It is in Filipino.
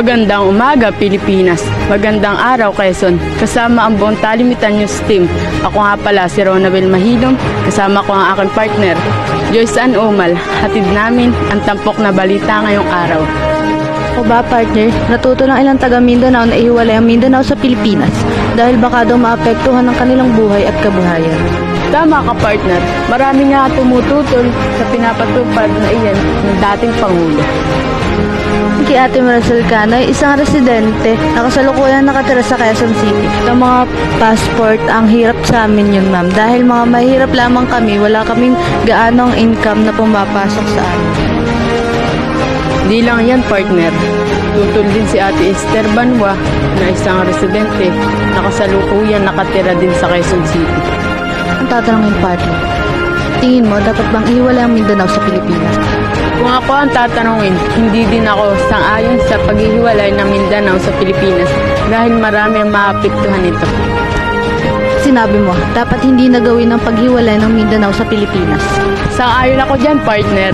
Magandang umaga, Pilipinas. Magandang araw, Quezon. Kasama ang buong Talimitan News Team. Ako nga pala si Ronabel Mahilom. Kasama ko ang aking partner, Joyce Ann Umal. Hatid namin ang tampok na balita ngayong araw. O ba, partner, natuto ng ilang taga Mindanao na ihiwalay ang Mindanao sa Pilipinas dahil baka daw maapektuhan ng kanilang buhay at kabuhayan. Tama ka, partner. Marami nga tumututol sa pinapatupad na iyan ng dating Pangulo. Si Ate Maricel Canoy, isang residente na kasalukuyang nakatira sa Quezon City. Ang mga passport, ang hirap sa amin yun, ma'am. Dahil mga mahirap lamang kami, wala kaming gaanong income na pumapasok sa amin. Di lang yan, partner. Tutol din si Ate Esther Banwa na isang residente na kasalukuyang nakatira din sa Quezon City. Ang tatanungin, partner, tingin mo, dapat bang ihiwalay ang Mindanao sa Pilipinas? Kung ako ang tatanungin, hindi din ako sang-ayon sa paghihiwalay ng Mindanao sa Pilipinas dahil marami ang maapektuhan nito. Sinabi mo, dapat hindi na gawin ang paghiwalay ng Mindanao sa Pilipinas. Sang-ayon ako dyan, partner.